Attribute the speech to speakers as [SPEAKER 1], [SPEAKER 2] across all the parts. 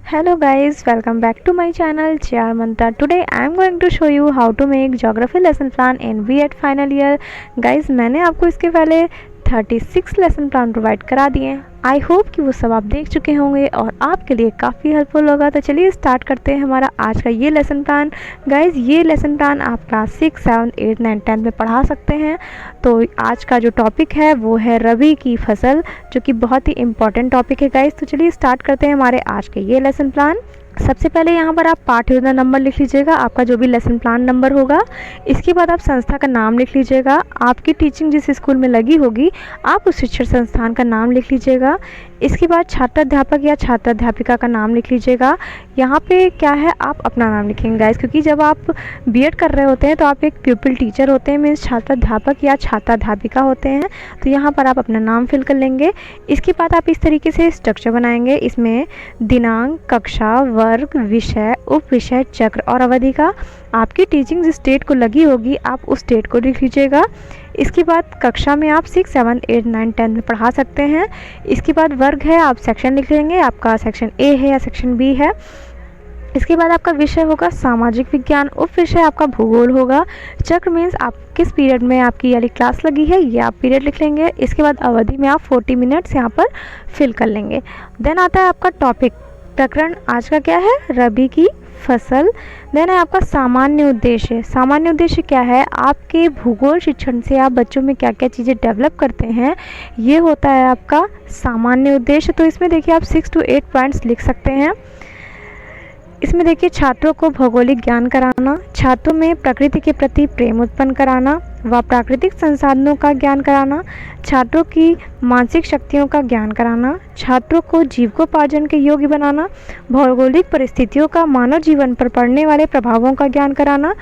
[SPEAKER 1] Hello guys, welcome back to my channel JR Mantra. Today I am going to show you how to make geography lesson plan in B.Ed final year. Guys, मैंने आपको इसके पहले 36 lesson plan provide करा दिए हैं। I hope कि वो सब आप देख चुके होंगे और आपके लिए काफ़ी हेल्पफुल होगा। तो चलिए स्टार्ट करते हैं हमारा आज का ये लेसन प्लान। गाइज, ये लेसन प्लान आप क्लास 6, 7, 8, 9, 10 में पढ़ा सकते हैं। तो आज का जो टॉपिक है वो है रबी की फसल, जो कि बहुत ही इंपॉर्टेंट टॉपिक है गाइज। तो चलिए स्टार्ट करते हैं हमारे आज के ये लेसन प्लान। सबसे पहले यहाँ पर आप पाठ योजना नंबर लिख लीजिएगा, आपका जो भी लेसन प्लान नंबर होगा। इसके बाद आप संस्था का नाम लिख लीजिएगा। आपकी टीचिंग जिस स्कूल में लगी होगी आप उस शिक्षण संस्थान का नाम लिख लीजिएगा। इसके बाद छात्र अध्यापक या छात्र अध्यापिका का नाम लिख लीजिएगा। यहाँ पे क्या है, आप अपना नाम लिखेंगे गाइस, क्योंकि जब आप बीएड कर रहे होते हैं तो आप एक प्यूपिल टीचर होते हैं, मीन्स छात्र अध्यापक या छात्र अध्यापिका होते हैं। तो यहाँ पर आप अपना नाम फिल कर लेंगे। इसके बाद आप इस तरीके से स्ट्रक्चर बनाएंगे। इसमें दिनांक, कक्षा, वर्ग, विषय, उप विषय, चक्र और अवधि का आपकी टीचिंग जिस डेट को लगी होगी आप उस डेट को लिख लीजिएगा। इसके बाद कक्षा में आप 6, 7, 8, 9, 10 में पढ़ा सकते हैं। इसके बाद वर्ग है, आप सेक्शन लिख लेंगे, आपका सेक्शन ए है या सेक्शन बी है। इसके बाद आपका विषय होगा सामाजिक विज्ञान, उप विषय आपका भूगोल होगा। चक्र मीन्स आप किस पीरियड में आपकी वाली क्लास लगी है ये आप पीरियड लिख लेंगे। इसके बाद अवधि में आप 40 मिनट्स यहाँ पर फिल कर लेंगे। देन आता है आपका टॉपिक, प्रकरण आज का क्या है, रबी की फसल। देन है आपका सामान्य उद्देश्य। सामान्य उद्देश्य क्या है, आपके भूगोल शिक्षण से आप बच्चों में क्या क्या चीज़ें डेवलप करते हैं, ये होता है आपका सामान्य उद्देश्य। तो इसमें देखिए आप 6 to 8 पॉइंट्स लिख सकते हैं। इसमें देखिए छात्रों को भौगोलिक ज्ञान कराना, छात्रों में प्रकृति के प्रति प्रेम उत्पन्न कराना व प्राकृतिक संसाधनों का ज्ञान कराना, छात्रों की मानसिक शक्तियों का ज्ञान कराना, छात्रों को जीविकोपार्जन के योग्य बनाना, भौगोलिक परिस्थितियों का मानव जीवन पर पड़ने वाले प्रभावों का ज्ञान कराना,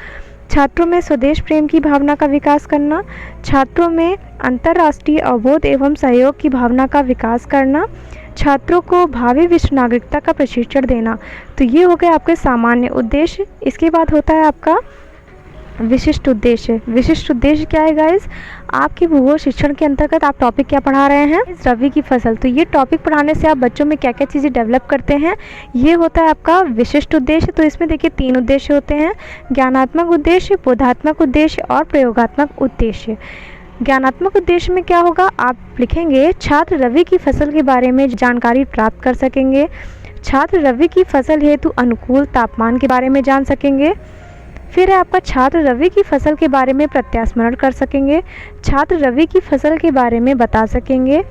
[SPEAKER 1] छात्रों में स्वदेश प्रेम की भावना का विकास करना, छात्रों में अंतर्राष्ट्रीय अवबोध एवं सहयोग की भावना का विकास करना, छात्रों को भावी विश्व नागरिकता का प्रशिक्षण देना। तो ये हो गए आपके सामान्य उद्देश्य। इसके बाद होता है आपका विशिष्ट उद्देश्य। विशिष्ट उद्देश्य क्या है गाइस, आपके भूगोल शिक्षण के अंतर्गत आप टॉपिक क्या पढ़ा रहे हैं, रबी की फसल। तो ये टॉपिक पढ़ाने से आप बच्चों में क्या क्या चीज़ें डेवलप करते हैं, ये होता है आपका विशिष्ट उद्देश्य। तो इसमें देखिए 3 उद्देश्य होते हैं, ज्ञानात्मक उद्देश्य, बोधात्मक उद्देश्य और प्रयोगात्मक उद्देश्य। ज्ञानात्मक उद्देश्य में क्या होगा, आप लिखेंगे छात्र रबी की फसल के बारे में जानकारी प्राप्त कर सकेंगे, छात्र रबी की फसल हेतु अनुकूल तापमान के बारे में जान सकेंगे। फिर है आपका छात्र रबी की फसल के बारे में प्रत्यास्मरण कर सकेंगे, छात्र रबी की फसल के बारे में बता सकेंगे,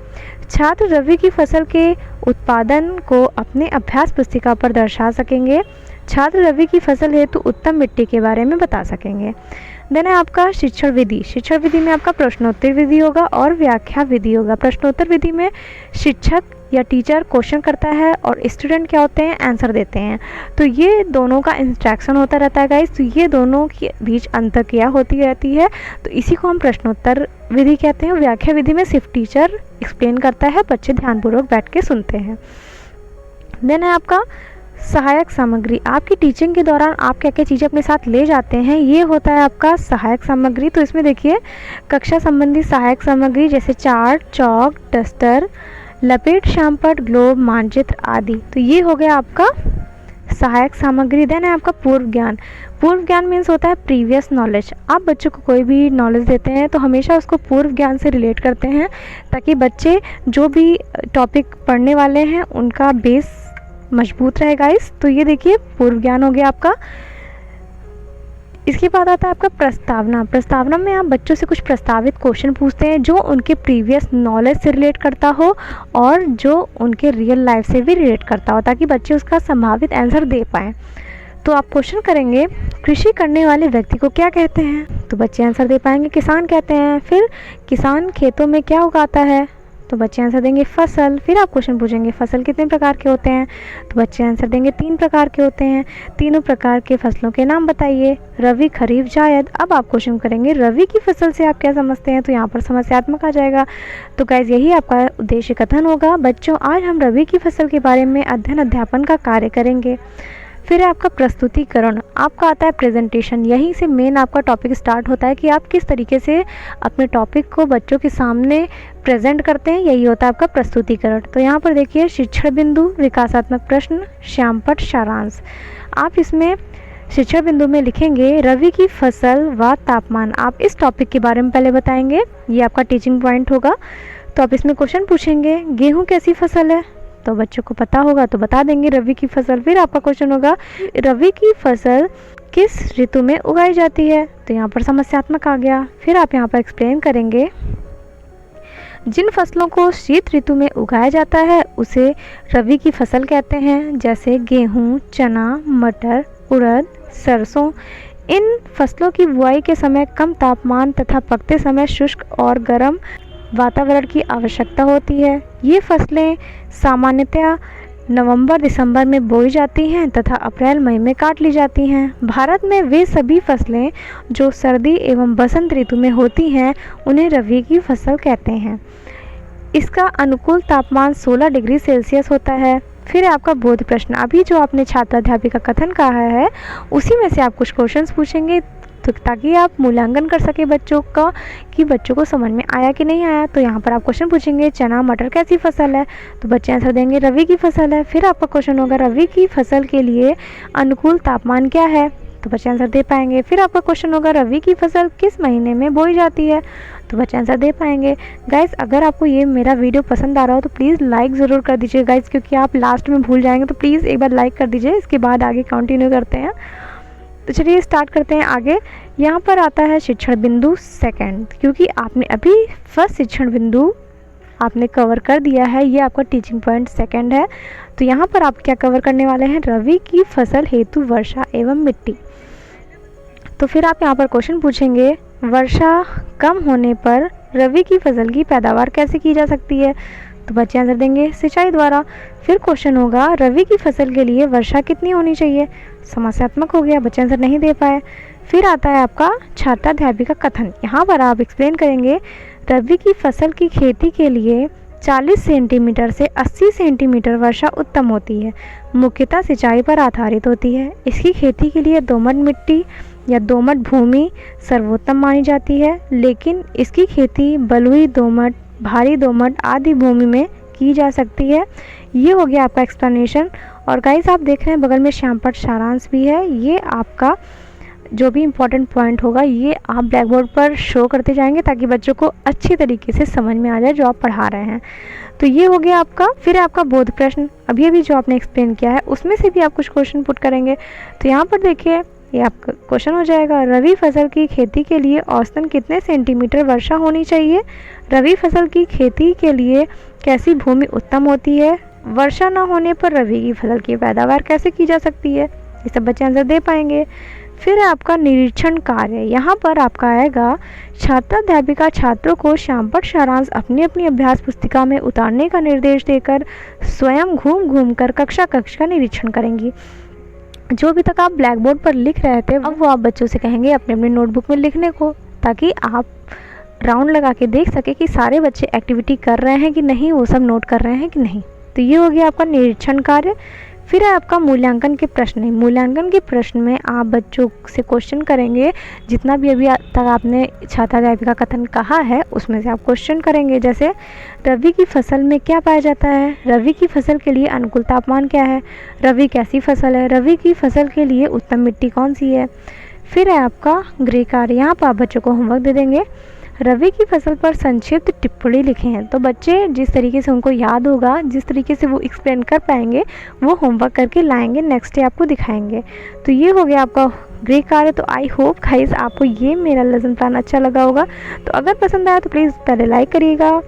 [SPEAKER 1] छात्र रबी की फसल के उत्पादन को अपने अभ्यास पुस्तिका पर दर्शा सकेंगे, छात्र रबी की फसल हेतु उत्तम मिट्टी के बारे में बता सकेंगे। देन है आपका शिक्षण विधि। शिक्षण विधि में आपका प्रश्नोत्तर विधि होगा और व्याख्या विधि होगा। प्रश्नोत्तर विधि में शिक्षक या टीचर क्वेश्चन करता है और स्टूडेंट क्या होते हैं, आंसर देते हैं। तो ये दोनों का इंस्ट्रक्शन होता रहता है गाइस। तो ये दोनों के बीच अंतरक्रिया होती रहती है, तो इसी को हम प्रश्नोत्तर विधि कहते हैं। व्याख्या विधि में सिर्फ टीचर एक्सप्लेन करता है, बच्चे ध्यानपूर्वक बैठ के सुनते हैं। देन है आपका सहायक सामग्री। आपकी टीचिंग के दौरान आप क्या क्या चीज़ें अपने साथ ले जाते हैं, ये होता है आपका सहायक सामग्री। तो इसमें देखिए कक्षा संबंधी सहायक सामग्री जैसे चार्ट, चौक, डस्टर, लपेट, शामपट, ग्लोब, मानचित्र आदि। तो ये हो गया आपका सहायक सामग्री। देन है आपका पूर्व ज्ञान। पूर्व ज्ञान मीन्स होता है प्रीवियस नॉलेज। आप बच्चों को कोई भी नॉलेज देते हैं तो हमेशा उसको पूर्व ज्ञान से रिलेट करते हैं, ताकि बच्चे जो भी टॉपिक पढ़ने वाले हैं उनका बेस मजबूत रहे गाइस। तो ये देखिए पूर्व ज्ञान हो गया आपका। इसके बाद आता है आपका प्रस्तावना। प्रस्तावना में आप बच्चों से कुछ प्रस्तावित क्वेश्चन पूछते हैं जो उनके प्रीवियस नॉलेज से रिलेट करता हो और जो उनके रियल लाइफ से भी रिलेट करता हो, ताकि बच्चे उसका संभावित आंसर दे पाएँ। तो आप क्वेश्चन करेंगे कृषि करने वाले व्यक्ति को क्या कहते हैं, तो बच्चे आंसर दे पाएंगे किसान कहते हैं। फिर किसान खेतों में क्या उगाता है, तो बच्चे आंसर देंगे फसल। फिर आप क्वेश्चन पूछेंगे फसल कितने प्रकार के होते हैं, तो बच्चे आंसर देंगे 3 प्रकार के होते हैं। तीनों प्रकार के फसलों के नाम बताइए, रबी, खरीफ, जायद। अब आप क्वेश्चन करेंगे रबी की फसल से आप क्या समझते हैं, तो यहाँ पर समस्यात्मक आ जाएगा। तो गाइज यही आपका उद्देश्य कथन होगा। बच्चों, आज हम रबी की फसल के बारे में अध्ययन अध्यापन का कार्य करेंगे। फिर है आपका प्रस्तुतिकरण, आपका आता है प्रेजेंटेशन। यहीं से मेन आपका टॉपिक स्टार्ट होता है कि आप किस तरीके से अपने टॉपिक को बच्चों के सामने प्रेजेंट करते हैं, यही होता है आपका प्रस्तुतिकरण। तो यहाँ पर देखिए शिक्षण बिंदु, विकासात्मक प्रश्न, श्यामपट्ट, सारांश। आप इसमें शिक्षण बिंदु में लिखेंगे रवि की फसल व तापमान। आप इस टॉपिक के बारे में पहले बताएंगे, ये आपका टीचिंग पॉइंट होगा। तो आप इसमें क्वेश्चन पूछेंगे गेहूं कैसी फसल है, तो बच्चों को पता होगा तो बता देंगे रवि की फसल। फिर आपका क्वेश्चन होगा रवि की फसल किस ऋतु में उगाई जाती है, तो यहाँ पर समस्यात्मक आ गया। फिर आप यहाँ पर एक्सप्लेन करेंगे जिन फसलों को शीत ऋतु में उगाया जाता है उसे रवि की फसल कहते हैं, जैसे गेहूं, चना, मटर, उड़द, सरसों। इन फसलों की बुआई के समय कम तापमान तथा पकते समय शुष्क और गर्म वातावरण की आवश्यकता होती है। ये फसलें सामान्यतया नवंबर दिसंबर में बोई जाती हैं तथा अप्रैल मई में काट ली जाती हैं। भारत में वे सभी फसलें जो सर्दी एवं बसंत ऋतु में होती हैं उन्हें रबी की फसल कहते हैं। इसका अनुकूल तापमान 16 डिग्री सेल्सियस होता है। फिर आपका बोध प्रश्न, अभी जो आपने छात्राध्यापिका कथन कहा है उसी में से आप कुछ क्वेश्चंस पूछेंगे तो ताकि आप मूल्यांकन कर सके बच्चों का कि बच्चों को समझ में आया कि नहीं आया। तो यहाँ पर आप क्वेश्चन पूछेंगे चना मटर कैसी फसल है, तो बच्चे आंसर देंगे रवि की फसल है। फिर आपका क्वेश्चन होगा रवि की फसल के लिए अनुकूल तापमान क्या है, तो बच्चे आंसर दे पाएंगे। फिर आपका क्वेश्चन होगा रवि की फसल किस महीने में बोई जाती है, तो बच्चे आंसर दे पाएंगे। गाइस अगर आपको ये मेरा वीडियो पसंद आ रहा हो तो प्लीज़ लाइक ज़रूर कर दीजिए गाइस, क्योंकि आप लास्ट में भूल जाएंगे, तो प्लीज़ एक बार लाइक कर दीजिए। इसके बाद आगे कंटिन्यू करते हैं। तो चलिए स्टार्ट करते हैं आगे। यहाँ पर आता है शिक्षण बिंदु सेकंड, क्योंकि आपने अभी फर्स्ट शिक्षण बिंदु आपने कवर कर दिया है, ये आपका टीचिंग पॉइंट सेकंड है। तो यहाँ पर आप क्या कवर करने वाले हैं, रवि की फसल हेतु वर्षा एवं मिट्टी। तो फिर आप यहाँ पर क्वेश्चन पूछेंगे वर्षा कम होने पर रवि की फसल की पैदावार कैसे की जा सकती है, तो बच्चे आंसर देंगे सिंचाई द्वारा। फिर क्वेश्चन होगा रवि की फसल के लिए वर्षा कितनी होनी चाहिए, समस्यात्मक हो गया, बच्चे आंसर नहीं दे पाए। फिर आता है आपका छात्राध्यापिका कथन। यहाँ पर आप एक्सप्लेन करेंगे रवि की फसल की खेती के लिए 40 सेंटीमीटर से 80 सेंटीमीटर वर्षा उत्तम होती है, मुख्यतः सिंचाई पर आधारित होती है। इसकी खेती के लिए दोमट मिट्टी या दोमट भूमि सर्वोत्तम मानी जाती है, लेकिन इसकी खेती बलुई दोमट, भारी दोमट आदि भूमि में की जा सकती है। ये हो गया आपका एक्सप्लेनेशन। और गाइस आप देख रहे हैं बगल में श्यामपट्ट सारांश भी है। ये आपका जो भी इम्पोर्टेंट पॉइंट होगा ये आप ब्लैक बोर्ड पर शो करते जाएंगे ताकि बच्चों को अच्छी तरीके से समझ में आ जाए जो आप पढ़ा रहे हैं। तो ये हो गया आपका। फिर आपका बोध प्रश्न, अभी जो आपने एक्सप्लेन किया है उसमें से भी आप कुछ क्वेश्चन पुट करेंगे। तो यहाँ पर देखिए ये आपका क्वेश्चन हो जाएगा रवि फसल की खेती के लिए औसतन कितने सेंटीमीटर वर्षा होनी चाहिए, रवि फसल की खेती के लिए कैसी भूमि उत्तम होती है, वर्षा न होने पर रवि की फसल की पैदावार कैसे की जा सकती है, ये सब बच्चे आंसर दे पाएंगे। फिर आपका निरीक्षण कार्य, यहाँ पर आपका आएगा छात्राध्यापिका छात्रों को श्यामपट्ट सारांश अपनी अपनी अभ्यास पुस्तिका में उतारने का निर्देश देकर स्वयं घूम घूम कर कक्षा का निरीक्षण करेंगी। जो अभी तक आप ब्लैक बोर्ड पर लिख रहे थे अब वो आप बच्चों से कहेंगे अपने अपने नोटबुक में लिखने को, ताकि आप राउंड लगा के देख सके कि सारे बच्चे एक्टिविटी कर रहे हैं कि नहीं, वो सब नोट कर रहे हैं कि नहीं। तो ये हो गया आपका निरीक्षण कार्य। फिर है आपका मूल्यांकन के प्रश्न। मूल्यांकन के प्रश्न में आप बच्चों से क्वेश्चन करेंगे, जितना भी अभी तक आपने छात्राध्यापिका कथन कहा है उसमें से आप क्वेश्चन करेंगे। जैसे रवि की फसल में क्या पाया जाता है, रवि की फसल के लिए अनुकूल तापमान क्या है, रवि कैसी फसल है, रवि की फसल के लिए उत्तम मिट्टी कौन सी है। फिर है आपका गृह कार्य, यहाँ पर आप बच्चों को होमवर्क दे देंगे रवि की फसल पर संक्षिप्त टिप्पणी लिखे हैं। तो बच्चे जिस तरीके से उनको याद होगा, जिस तरीके से वो एक्सप्लेन कर पाएंगे, वो होमवर्क करके लाएंगे, नेक्स्ट डे आपको दिखाएंगे। तो ये हो गया आपका गृह कार्य। तो आई होप गाइस आपको ये मेरा लेसन प्लान अच्छा लगा होगा। तो अगर पसंद आया तो प्लीज़ पहले लाइक करिएगा,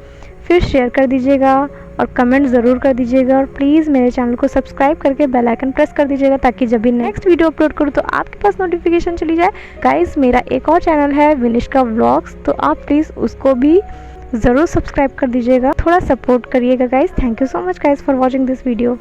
[SPEAKER 1] फिर शेयर कर दीजिएगा और कमेंट ज़रूर कर दीजिएगा। और प्लीज़ मेरे चैनल को सब्सक्राइब करके बेल आइकन प्रेस कर दीजिएगा ताकि जब भी नेक्स्ट वीडियो अपलोड करूँ तो आपके पास नोटिफिकेशन चली जाए। गाइस मेरा एक और चैनल है विनिष्का व्लॉग्स, तो आप प्लीज़ उसको भी ज़रूर सब्सक्राइब कर दीजिएगा, थोड़ा सपोर्ट करिएगा guys. Thank you so much guys for watching this video.